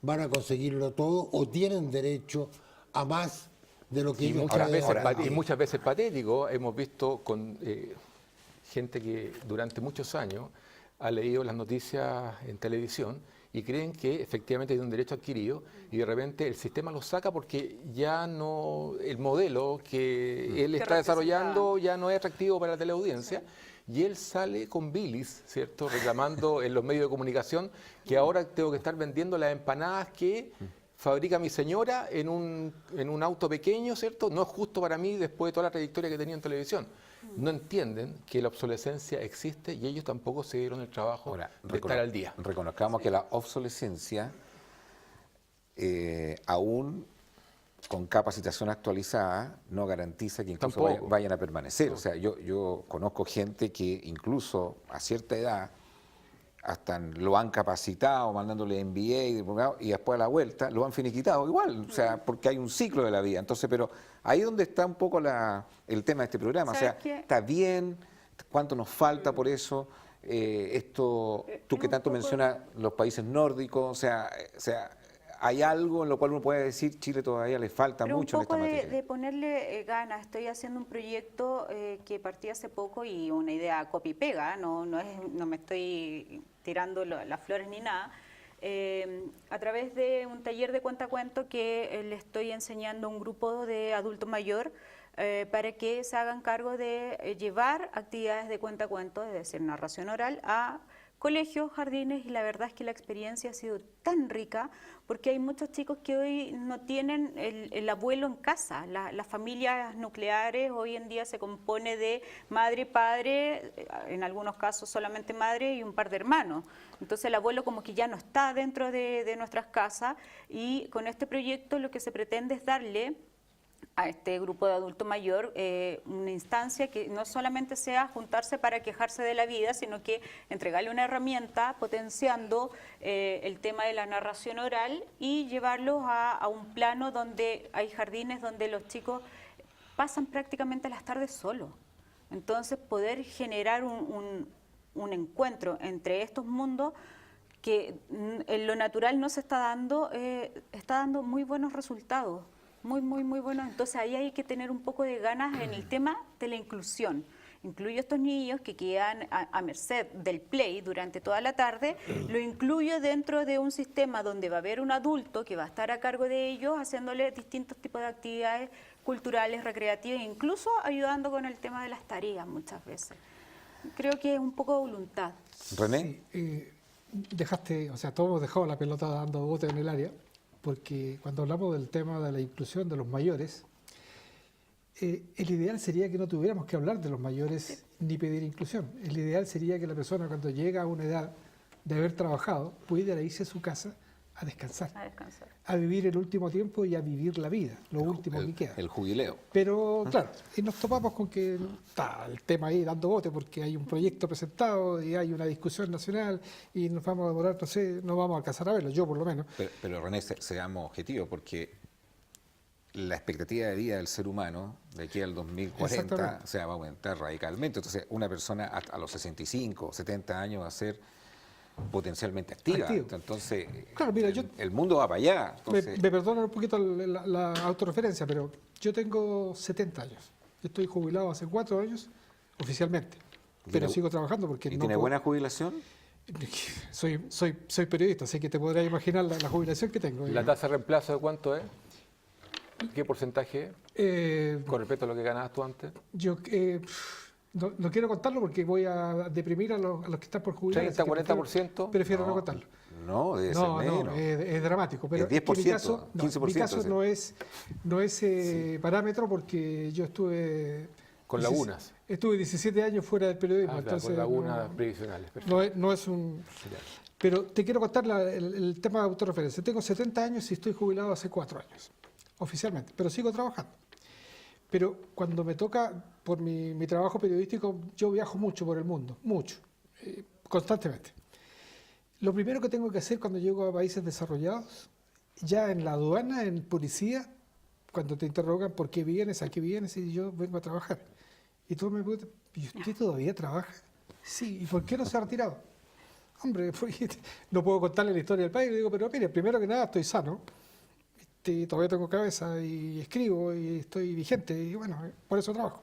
van a conseguirlo todo o tienen derecho a más de lo que ellos Y muchas veces patético, hemos visto con gente que durante muchos años ha leído las noticias en televisión y creen que efectivamente tiene un derecho adquirido y de repente el sistema lo saca porque ya no, el modelo que él está desarrollando ya no es atractivo para la teleaudiencia. Y él sale con bilis, ¿cierto?, reclamando en los medios de comunicación que ahora tengo que estar vendiendo las empanadas que fabrica mi señora en un auto pequeño, ¿cierto? No es justo para mí después de toda la trayectoria que tenía en televisión. No entienden que la obsolescencia existe y ellos tampoco se dieron el trabajo de estar al día. Reconozcamos que la obsolescencia, aún con capacitación actualizada, no garantiza que incluso vayan a permanecer. O sea, yo conozco gente que incluso a cierta edad hasta lo han capacitado, mandándole MBA, y después a la vuelta lo han finiquitado igual, o sea, porque hay un ciclo de la vida. Entonces, pero ahí es donde está un poco el tema de este programa. O sea, ¿está bien? ¿Cuánto nos falta por eso? Esto, tú que tanto mencionas los países nórdicos, o sea, hay algo en lo cual uno puede decir Chile todavía le falta mucho en esta materia. De ponerle ganas. Estoy haciendo un proyecto que partí hace poco y una idea copy-pega, no me estoy tirando las flores ni nada. A través de un taller de cuentacuento que le estoy enseñando a un grupo de adulto mayor para que se hagan cargo de llevar actividades de cuentacuento, es decir, narración oral, a colegios, jardines, y la verdad es que la experiencia ha sido tan rica porque hay muchos chicos que hoy no tienen el abuelo en casa. Las familias nucleares hoy en día se compone de madre, padre, en algunos casos solamente madre y un par de hermanos. Entonces el abuelo como que ya no está dentro de nuestras casas y con este proyecto lo que se pretende es darle a este grupo de adulto mayor una instancia que no solamente sea juntarse para quejarse de la vida, sino que entregarle una herramienta potenciando el tema de la narración oral y llevarlos a un plano donde hay jardines donde los chicos pasan prácticamente las tardes solos. Entonces poder generar un encuentro entre estos mundos que en lo natural no se está dando muy buenos resultados. Muy buenos. Entonces ahí hay que tener un poco de ganas en el tema de la inclusión. Incluyo a estos niños que quedan a merced del play durante toda la tarde, lo incluyo dentro de un sistema donde va a haber un adulto que va a estar a cargo de ellos, haciéndole distintos tipos de actividades culturales, recreativas, incluso ayudando con el tema de las tareas muchas veces. Creo que es un poco de voluntad. René. Sí, todos hemos dejado la pelota dando bote en el área, porque cuando hablamos del tema de la inclusión de los mayores, el ideal sería que no tuviéramos que hablar de los mayores ni pedir inclusión. El ideal sería que la persona cuando llega a una edad de haber trabajado pudiera irse a su casa a descansar, a vivir el último tiempo y a vivir la vida, lo último que queda. El jubileo. Pero claro, y nos topamos con que está el tema ahí dando bote porque hay un proyecto presentado y hay una discusión nacional y nos vamos a demorar, no vamos a alcanzar a verlo, yo por lo menos. Pero René, seamos objetivos porque la expectativa de vida del ser humano de aquí al 2040, Exactamente. o sea, va a aumentar radicalmente. Entonces, una persona a los 65, 70 años va a ser potencialmente activa. Activo. Entonces, Claro, mira, el mundo va para allá. Entonces, Me perdonan un poquito la autorreferencia, pero yo tengo 70 años. Estoy jubilado hace 4 años, oficialmente. Pero tiene- sigo trabajando porque ¿Y no tiene puedo- buena jubilación? Soy periodista, así que te podrás imaginar la jubilación que tengo. ¿La tasa de reemplazo de cuánto es? ¿Qué porcentaje Eh, con respecto a lo que ganabas tú antes? yo no quiero contarlo porque voy a deprimir a los que están por jubilar. 30, así que 40%. Prefiero no contarlo. No, debe No, ser menos. es dramático. Pero Es es que 10%, mi caso, no, 15%, mi caso sí. no es parámetro porque yo estuve... Con lagunas. Estuve 17 años fuera del periodismo. Ah, claro, entonces con lagunas no- previsionales. Perfecto. no es un... Ya. Pero te quiero contar el tema de autorreferencia. Tengo 70 años y estoy jubilado hace 4 años, oficialmente, pero sigo trabajando. Pero cuando me toca, por mi trabajo periodístico, yo viajo mucho por el mundo, mucho, constantemente. Lo primero que tengo que hacer cuando llego a países desarrollados, ya en la aduana, en policía, cuando te interrogan por qué vienes, a qué vienes, y yo vengo a trabajar. Y tú me preguntas, ¿y usted todavía trabaja? Sí, ¿y por qué no se ha retirado? Hombre, porque no puedo contarle la historia del país. Le digo, pero mire, primero que nada estoy sano, todavía tengo cabeza y escribo y estoy vigente y bueno, por eso trabajo.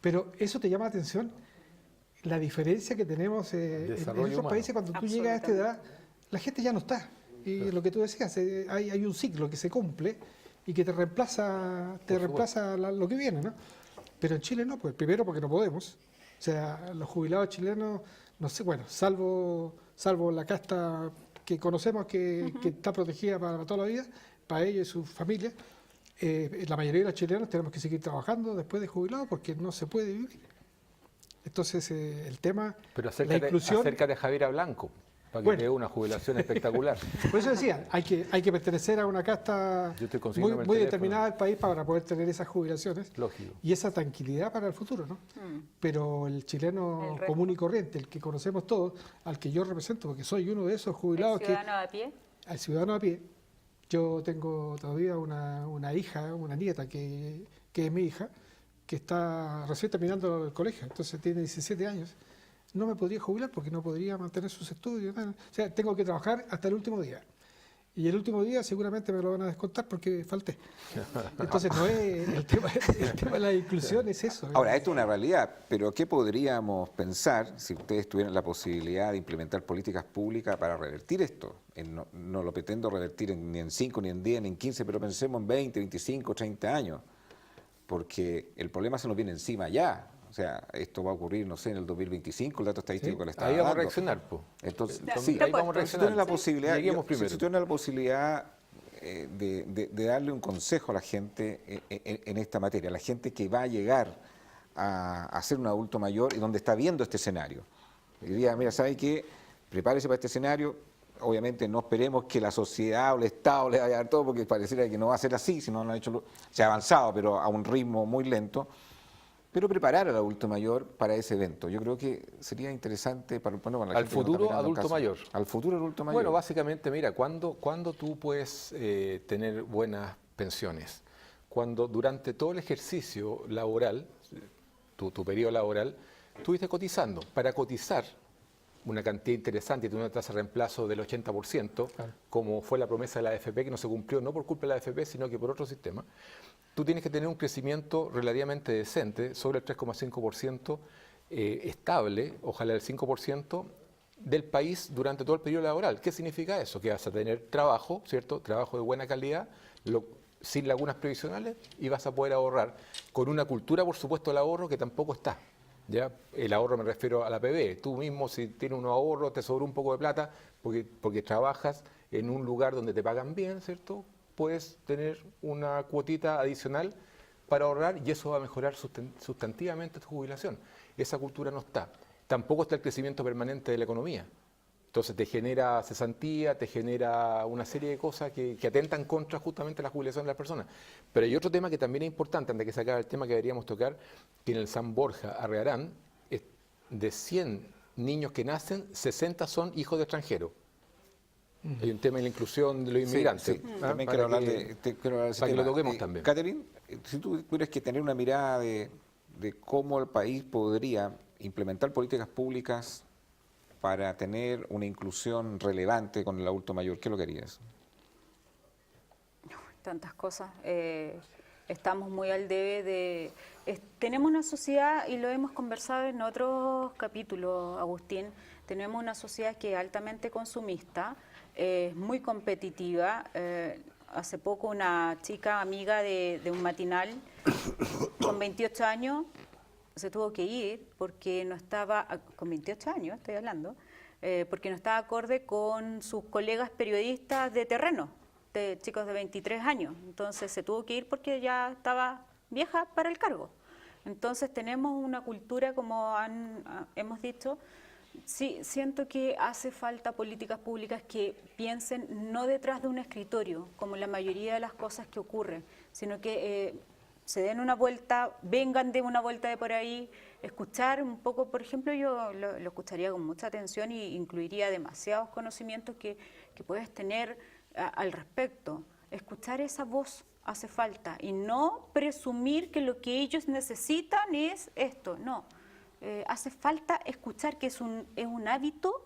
Pero eso te llama la atención, la diferencia que tenemos en Desarrollo otros humano. países cuando tú llegas a esta edad, la gente ya no está. Y lo que tú decías, hay un ciclo que se cumple y que te reemplaza lo que viene, ¿no? Pero en Chile no, pues primero porque no podemos. O sea, los jubilados chilenos, no sé, bueno, salvo la casta que conocemos que está protegida para toda la vida, para ellos y sus familias, la mayoría de los chilenos tenemos que seguir trabajando después de jubilados porque no se puede vivir. Entonces, el tema, Pero la inclusión... acércate a Javiera Blanco, para que Bueno. te dé una jubilación espectacular. Por eso decía, hay que pertenecer a una casta Yo estoy consiguiendo muy el teléfono. determinada del país para poder tener esas jubilaciones Lógico. y esa tranquilidad para el futuro, ¿no? Pero el chileno El resto. común y corriente, el que conocemos todos, al que yo represento, porque soy uno de esos jubilados ¿El ciudadano de a pie? al ciudadano a pie, yo tengo todavía una hija, una nieta que es mi hija, que está recién terminando el colegio, entonces tiene 17 años. No me podría jubilar porque no podría mantener sus estudios. Nada. O sea, tengo que trabajar hasta el último día. Y el último día seguramente me lo van a descontar porque falté. Entonces no es el tema de la inclusión, es eso. Ahora, esto es una realidad, pero ¿qué podríamos pensar si ustedes tuvieran la posibilidad de implementar políticas públicas para revertir esto? No lo pretendo revertir ni en 5, ni en 10, ni en 15, pero pensemos en 20, 25, 30 años, porque el problema se nos viene encima ya. O sea, esto va a ocurrir, no sé, en el 2025, el dato estadístico que le está Ahí vamos a dando. reaccionar, pues. Entonces, Sí, ahí vamos a si tienen reaccionar. la posibilidad, Lleguemos primero. si tienen la posibilidad de darle un consejo a la gente en esta materia, a la gente que va a llegar a ser un adulto mayor y donde está viendo este escenario. Y diría, mira, ¿sabe qué? Prepárese para este escenario. Obviamente no esperemos que la sociedad o el Estado le vaya a dar todo, porque pareciera que no va a ser así, si no lo han hecho, se ha avanzado, pero a un ritmo muy lento. Pero preparar al adulto mayor para ese evento. Yo creo que sería interesante para, bueno, para la Al gente que nos está futuro mirando en adulto casa. mayor. Al futuro adulto mayor. Bueno, básicamente, mira, ¿cuándo tú puedes tener buenas pensiones? Cuando durante todo el ejercicio laboral, tu periodo laboral, estuviste cotizando. Para cotizar una cantidad interesante y tener una tasa de reemplazo del 80%, como fue la promesa de la AFP, que no se cumplió no por culpa de la AFP, sino que por otro sistema, tú tienes que tener un crecimiento relativamente decente, sobre el 3,5% estable, ojalá el 5%, del país durante todo el periodo laboral. ¿Qué significa eso? Que vas a tener trabajo, ¿cierto? Trabajo de buena calidad, sin lagunas previsionales, y vas a poder ahorrar con una cultura, por supuesto, del ahorro que tampoco está. ¿Ya? El ahorro me refiero a la PB. Tú mismo, si tienes un ahorro, te sobró un poco de plata porque trabajas en un lugar donde te pagan bien, ¿cierto? Puedes tener una cuotita adicional para ahorrar y eso va a mejorar sustantivamente tu jubilación. Esa cultura no está. Tampoco está el crecimiento permanente de la economía. Entonces te genera cesantía, te genera una serie de cosas que atentan contra justamente la jubilación de las personas. Pero hay otro tema que también es importante, antes de que se acabe el tema que deberíamos tocar, que en el San Borja Arrearán, de 100 niños que nacen, 60 son hijos de extranjeros. Hay un tema de la inclusión de los inmigrantes. Sí, también quiero hablar de ese para que tema. lo toquemos también. Catherine, si tú tuvieras que tener una mirada de cómo el país podría implementar políticas públicas para tener una inclusión relevante con el adulto mayor, ¿qué es lo que harías? Tantas cosas. Estamos muy al debe de... tenemos una sociedad, y lo hemos conversado en otros capítulos, Agustín, tenemos una sociedad que es altamente consumista, muy competitiva. Hace poco una chica amiga de un matinal con 28 años se tuvo que ir porque no estaba, con 28 años estoy hablando, porque no estaba acorde con sus colegas periodistas de terreno, de chicos de 23 años. Entonces se tuvo que ir porque ya estaba vieja para el cargo. Entonces tenemos una cultura, como hemos dicho. Sí, siento que hace falta políticas públicas que piensen no detrás de un escritorio, como la mayoría de las cosas que ocurren, sino que se den una vuelta, vengan de una vuelta de por ahí, escuchar un poco. Por ejemplo, yo lo escucharía con mucha atención y incluiría demasiados conocimientos que puedes tener al respecto. Escuchar esa voz hace falta y no presumir que lo que ellos necesitan es esto, no. Hace falta escuchar que es un hábito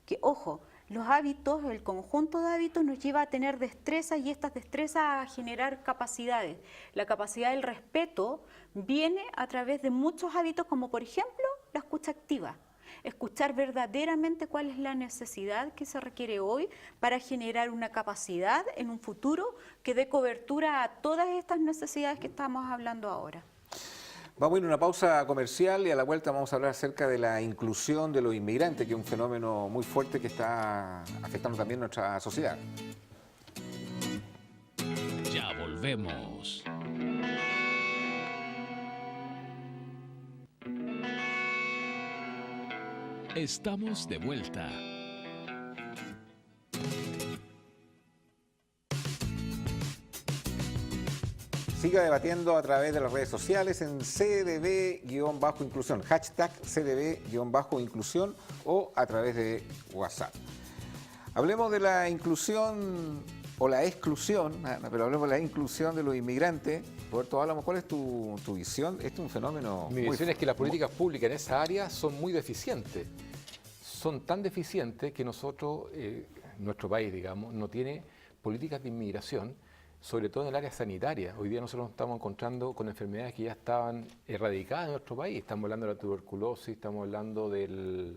que, ojo, los hábitos, el conjunto de hábitos nos lleva a tener destrezas y estas destrezas a generar capacidades. La capacidad del respeto viene a través de muchos hábitos, como por ejemplo la escucha activa. Escuchar verdaderamente cuál es la necesidad que se requiere hoy para generar una capacidad en un futuro que dé cobertura a todas estas necesidades que estamos hablando ahora. Vamos a ir a una pausa comercial y a la vuelta vamos a hablar acerca de la inclusión de los inmigrantes, que es un fenómeno muy fuerte que está afectando también nuestra sociedad. Ya volvemos. Estamos de vuelta. Siga debatiendo a través de las redes sociales en CDB-inclusión, hashtag CDB-inclusión o a través de WhatsApp. Hablemos de la inclusión o la exclusión, pero hablemos de la inclusión de los inmigrantes. Roberto Álamo, ¿cuál es tu visión? Este es un fenómeno Mi visión es que las políticas públicas en esa área son muy deficientes. Son tan deficientes que nosotros, nuestro país, digamos, no tiene políticas de inmigración, sobre todo en el área sanitaria. Hoy día nosotros nos estamos encontrando con enfermedades que ya estaban erradicadas en nuestro país. Estamos hablando de la tuberculosis, estamos hablando de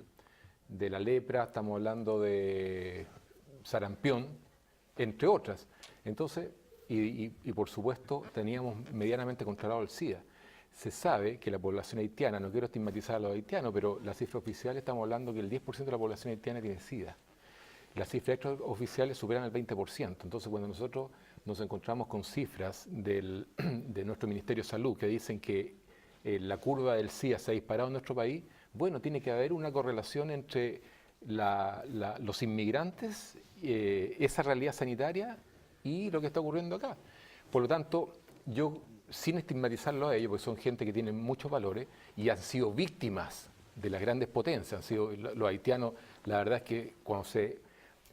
la lepra, estamos hablando de sarampión, entre otras. Entonces, y por supuesto, teníamos medianamente controlado el SIDA. Se sabe que la población haitiana, no quiero estigmatizar a los haitianos, pero la cifra oficial estamos hablando que el 10% de la población haitiana tiene SIDA. Las cifras extraoficiales superan el 20%. Entonces, cuando nosotros nos encontramos con cifras de nuestro Ministerio de Salud que dicen que la curva del SIDA se ha disparado en nuestro país, bueno, tiene que haber una correlación entre los inmigrantes, esa realidad sanitaria y lo que está ocurriendo acá. Por lo tanto, yo, sin estigmatizarlo a ellos, porque son gente que tiene muchos valores y han sido víctimas de las grandes potencias, han sido los haitianos. La verdad es que cuando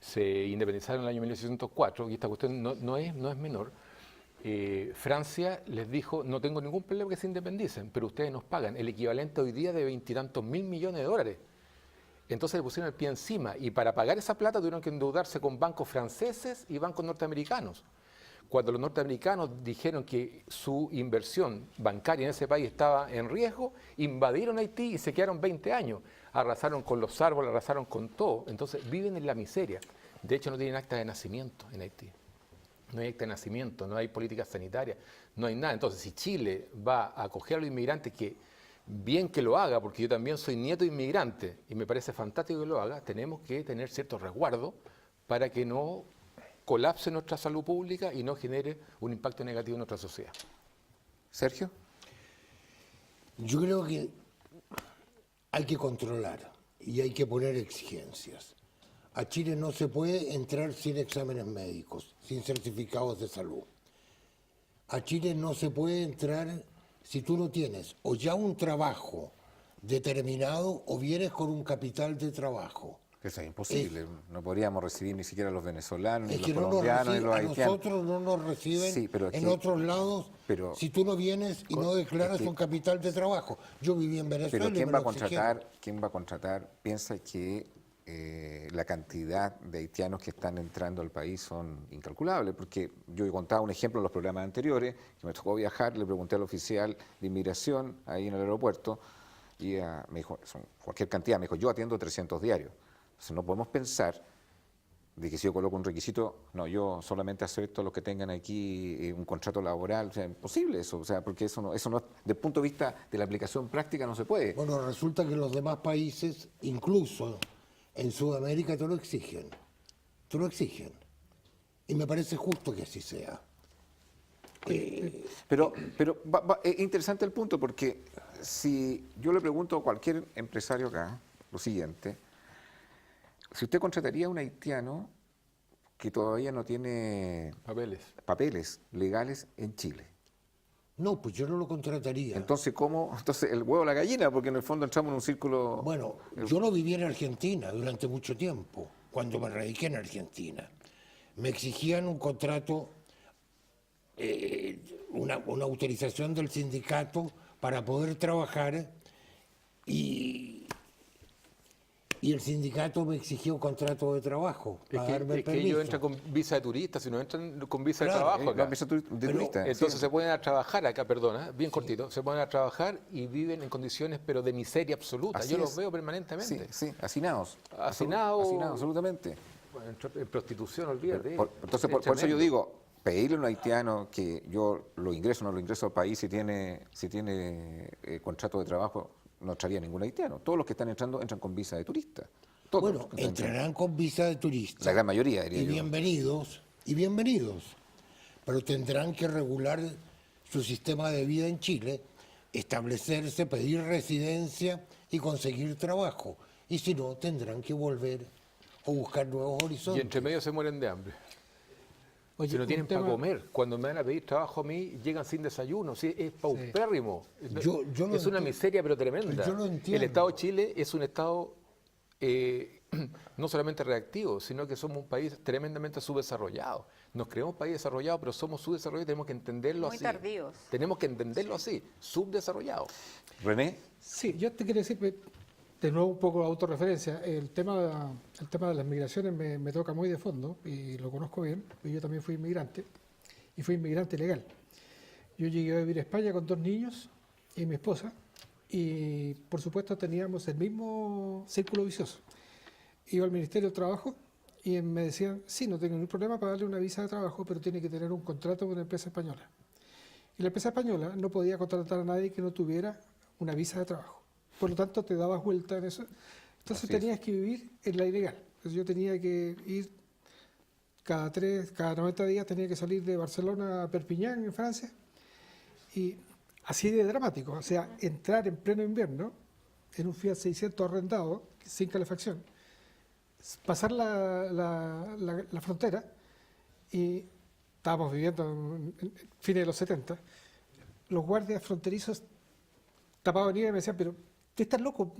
se independizaron en el año 1904, y esta cuestión no es menor, Francia les dijo: no tengo ningún problema que se independicen, pero ustedes nos pagan el equivalente hoy día de 20 y tantos mil millones de dólares. Entonces le pusieron el pie encima, y para pagar esa plata tuvieron que endeudarse con bancos franceses y bancos norteamericanos. Cuando los norteamericanos dijeron que su inversión bancaria en ese país estaba en riesgo, invadieron Haití y se quedaron 20 años. Arrasaron con los árboles, arrasaron con todo. Entonces viven en la miseria. De hecho, no tienen acta de nacimiento en Haití. No hay acta de nacimiento, no hay política sanitaria, no hay nada. Entonces, si Chile va a acoger a los inmigrantes, que bien que lo haga, porque yo también soy nieto de inmigrante y me parece fantástico que lo haga, tenemos que tener cierto resguardo para que no colapse nuestra salud pública y no genere un impacto negativo en nuestra sociedad. Sergio. Yo creo que hay que controlar y hay que poner exigencias. A Chile no se puede entrar sin exámenes médicos, sin certificados de salud. A Chile no se puede entrar si tú no tienes o ya un trabajo determinado o vienes con un capital de trabajo. Eso es imposible, no podríamos recibir ni siquiera a los venezolanos, ni Es los que no nos colombianos, ni reciben, los a haitianos. nosotros no nos reciben Sí, pero es en que- otros lados pero- si tú no vienes y no declaras es que- un capital de trabajo. Yo viví en Venezuela Pero y ¿quién me va a lo exigieron. contratar? ¿Quién va a contratar? Piensa que la cantidad de haitianos que están entrando al país son incalculables, porque yo he contado un ejemplo en los programas anteriores, que me tocó viajar, le pregunté al oficial de inmigración ahí en el aeropuerto, y me dijo, son cualquier cantidad, me dijo, yo atiendo 300 diarios. Entonces no podemos pensar de que si yo coloco un requisito, no, yo solamente acepto a los que tengan aquí un contrato laboral, o sea, imposible eso, o sea, porque eso no, desde el punto de vista de la aplicación práctica no se puede. Bueno, resulta que los demás países, incluso en Sudamérica, te lo exigen. Te lo exigen. Y me parece justo que así sea. Pero es interesante el punto, porque si yo le pregunto a cualquier empresario acá lo siguiente, si usted contrataría a un haitiano que todavía no tiene papeles legales en Chile, No, pues yo no lo contrataría. entonces ¿cómo? Entonces el huevo o la gallina, porque en el fondo entramos en un círculo. Bueno, yo lo viví en Argentina durante mucho tiempo, cuando me radiqué en Argentina. Me exigían un contrato, una autorización del sindicato para poder trabajar y el sindicato me exigió un contrato de trabajo para darme el Es que permiso. ellos entran con visa de turista, si no entran con visa de Claro, trabajo acá. de turista. Entonces se ponen a trabajar acá, perdona, bien cortito, se ponen a trabajar y viven en condiciones pero de miseria absoluta. Así Yo los es. veo permanentemente. Sí, hacinados. Hacinados. Hacinados, absolutamente. Bueno, en prostitución, olvídate. Entonces, por eso yo digo, pedirle a un haitiano que yo lo ingreso o no lo ingreso al país si tiene contrato de trabajo, no entraría ningún haitiano. Todos los que están entrando entran con visa de turista. Todos Bueno, los que están entrando. entrarán con visa de turista. La gran mayoría, diría Y yo. bienvenidos. Pero tendrán que regular su sistema de vida en Chile, establecerse, pedir residencia y conseguir trabajo. Y si no, tendrán que volver o buscar nuevos Y horizontes. entre medio se mueren de hambre. Oye, Si no un tienen tema- para comer, cuando me van a pedir trabajo a mí, llegan sin desayuno. Sí, es paupérrimo. Yo lo es una enti- miseria, pero tremenda. yo lo entiendo. El Estado de Chile es un Estado no solamente reactivo, sino que somos un país tremendamente subdesarrollado. Nos creemos país desarrollado, pero somos subdesarrollados y tenemos que entenderlo Muy así. tardíos. Tenemos que entenderlo así, subdesarrollado. René, Sí, yo te quiero decir, de nuevo un poco de autorreferencia, el tema de las migraciones me toca muy de fondo y lo conozco bien, porque yo también fui inmigrante y fui inmigrante legal. Yo llegué a vivir a España con 2 niños y mi esposa y por supuesto teníamos el mismo círculo vicioso. Iba al Ministerio del Trabajo y me decían, sí, no tengo ningún problema para darle una visa de trabajo, pero tiene que tener un contrato con una empresa española. Y la empresa española no podía contratar a nadie que no tuviera una visa de trabajo. Por lo tanto, te dabas vuelta en eso. Entonces Así es. tenías que vivir en la ilegal. Entonces, yo tenía que ir cada 90 días, tenía que salir de Barcelona a Perpiñán, en Francia. Y así de dramático. O sea, entrar en pleno invierno en un Fiat 600 arrendado, sin calefacción, pasar la frontera y estábamos viviendo en fines de los 70, los guardias fronterizos tapaban nieve y me decían, pero tú estás loco,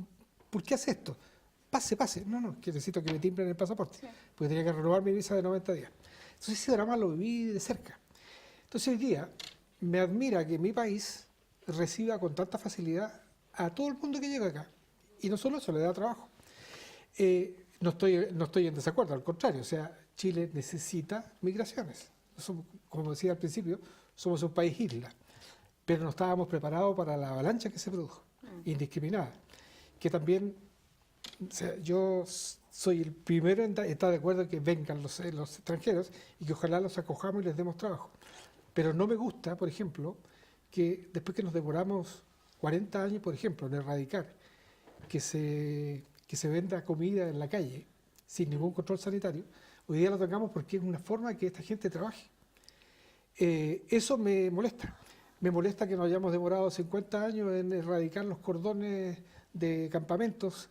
¿por qué haces esto? Pase, pase. No, que necesito que me timbren el pasaporte, porque tenía que renovar mi visa de 90 días. Entonces ese drama lo viví de cerca. Entonces hoy día me admira que mi país reciba con tanta facilidad a todo el mundo que llega acá. Y no solo eso, le da trabajo. No estoy en desacuerdo, al contrario, o sea, Chile necesita migraciones. Como decía al principio, somos un país isla, pero no estábamos preparados para la avalancha que se produjo, indiscriminada. Que también, o sea, yo soy el primero en estar de acuerdo en que vengan los extranjeros y que ojalá los acojamos y les demos trabajo. Pero no me gusta, por ejemplo, que después que nos demoramos 40 años, por ejemplo, en erradicar que se venda comida en la calle sin ningún control sanitario, hoy día lo tengamos porque es una forma de que esta gente trabaje. Eso me molesta. Me molesta que nos hayamos demorado 50 años en erradicar los cordones de campamentos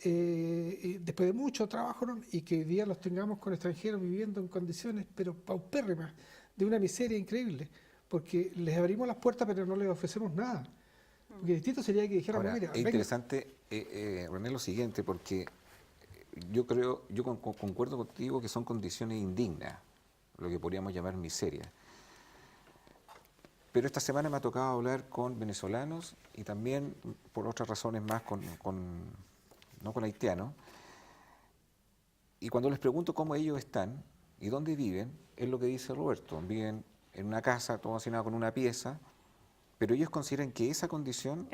después de mucho trabajo, ¿no? Y que hoy día los tengamos con extranjeros viviendo en condiciones pero paupérrimas, de una miseria increíble, porque les abrimos las puertas pero no les ofrecemos nada. Porque distinto sería que dijéramos, ahora, mira, es venga. interesante, René, lo siguiente, porque concuerdo contigo que son condiciones indignas, lo que podríamos llamar miseria. Pero esta semana me ha tocado hablar con venezolanos y también, por otras razones más, no con haitianos. Y cuando les pregunto cómo ellos están y dónde viven, es lo que dice Roberto. Viven en una casa, todo hacinado con una pieza, pero ellos consideran que esa condición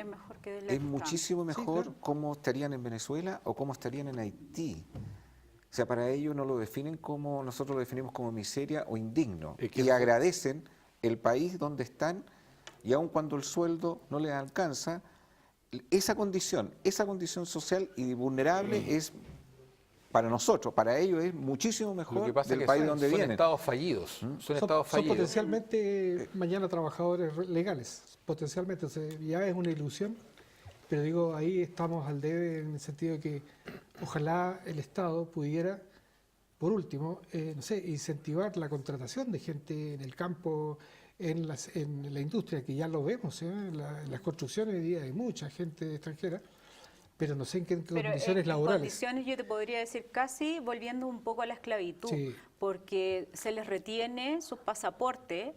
es muchísimo mejor cómo estarían en Venezuela o cómo estarían en Haití. O sea, para ellos no lo definen como nosotros lo definimos como miseria o indigno. Y agradecen el país donde están, y aun cuando el sueldo no les alcanza, esa condición social y vulnerable es, para nosotros, para ellos es muchísimo mejor del país donde vienen. Son estados fallidos. Son potencialmente mañana trabajadores legales, potencialmente. O sea, ya es una ilusión, pero digo, ahí estamos al debe en el sentido de que ojalá el Estado pudiera, por último, no sé, incentivar la contratación de gente en el campo, en la industria, que ya lo vemos, en las construcciones hoy día hay mucha gente extranjera, pero no sé en qué condiciones laborales. En condiciones, yo te podría decir, casi volviendo un poco a la esclavitud, porque se les retiene su pasaporte,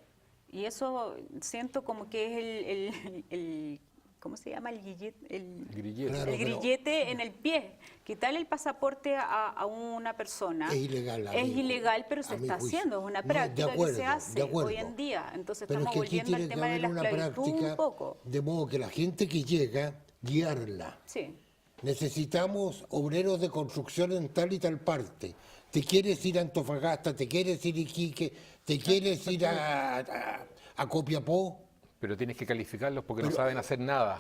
y eso siento como que es el ¿cómo se llama? El grillete. Claro, el grillete en el pie. Quitarle el pasaporte a una persona es ilegal. Es ilegal, pero se está haciendo. Es una práctica que se hace hoy en día. Entonces pero estamos volviendo al tema de la esclavitud un poco. De modo que la gente que llega, guiarla. Sí. Necesitamos obreros de construcción en tal y tal parte. ¿Te quieres ir a Antofagasta? ¿Te quieres ir a Iquique? ¿Te quieres ir a Copiapó? Pero tienes que calificarlos porque no saben hacer nada.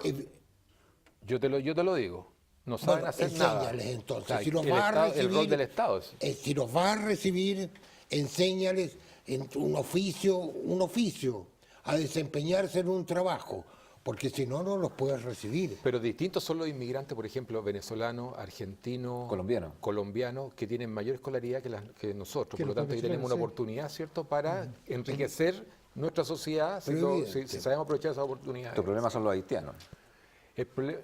Yo te lo digo. No saben hacer nada. Entonces, o sea, si los vas a recibir, el rol del Estado. Si los vas a recibir, enséñales en un oficio, a desempeñarse en un trabajo, porque si no, no los puedes recibir. Pero distintos son los inmigrantes, por ejemplo, venezolanos, argentinos, colombianos, que tienen mayor escolaridad que nosotros. Por lo tanto, ahí tenemos una oportunidad, ¿cierto?, para enriquecer nuestra sociedad si sabemos aprovechar esas oportunidades. Tu problema son los haitianos.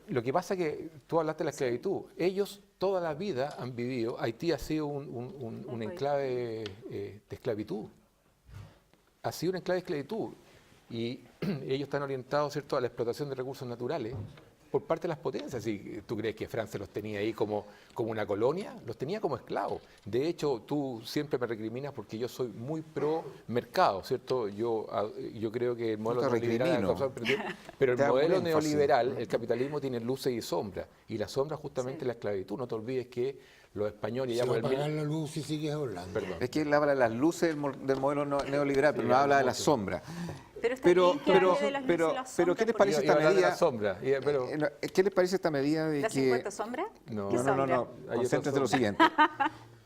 Lo que pasa es que tú hablaste de la esclavitud. Ellos toda la vida han vivido, Haití ha sido un enclave de esclavitud. Ha sido un enclave de esclavitud. Y ellos están orientados, ¿cierto?, a la explotación de recursos naturales por parte de las potencias. Si tú crees que Francia los tenía ahí como una colonia, los tenía como esclavos. De hecho, tú siempre me recriminas porque yo soy muy pro mercado, ¿cierto? Yo creo que el modelo neoliberal, pero el modelo neoliberal, el capitalismo tiene luces y sombras, y la sombra justamente es la esclavitud. No te olvides que los españoles... Se va a apagar la luz y sigues hablando. Perdón. Es que él habla de las luces del modelo neoliberal, pero no habla de la sombra. Pero ¿qué les parece esta medida? De ¿Qué les parece esta medida de ¿Las 50 sombras? No. Concéntrate en lo siguiente.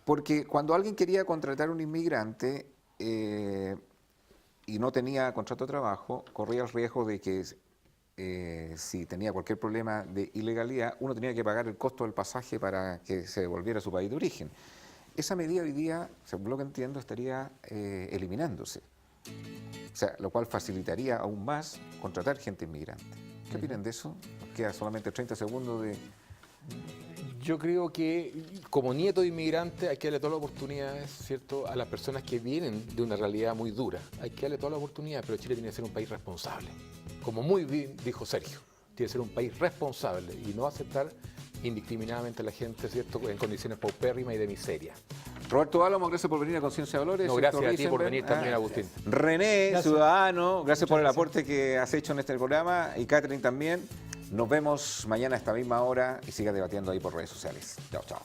Porque cuando alguien quería contratar a un inmigrante y no tenía contrato de trabajo, corría el riesgo de que si tenía cualquier problema de ilegalidad, uno tenía que pagar el costo del pasaje para que se devolviera a su país de origen. Esa medida hoy día, según lo que entiendo, estaría eliminándose. O sea, lo cual facilitaría aún más contratar gente inmigrante. ¿Qué opinan de eso? Nos queda solamente 30 segundos de... Yo creo que como nieto de inmigrante hay que darle todas las oportunidades, ¿cierto?, a las personas que vienen de una realidad muy dura. Hay que darle todas las oportunidades, pero Chile tiene que ser un país responsable. Como muy bien dijo Sergio, tiene que ser un país responsable y no aceptar indiscriminadamente a la gente, ¿cierto?, en condiciones paupérrimas y de miseria. Roberto Álamo, gracias por venir a Conciencia de Valores. No, gracias a ti por venir también, Agustín. René, ciudadano, gracias por el aporte que has hecho en este programa, y Catherine también. Nos vemos mañana a esta misma hora y siga debatiendo ahí por redes sociales. Chao, chao.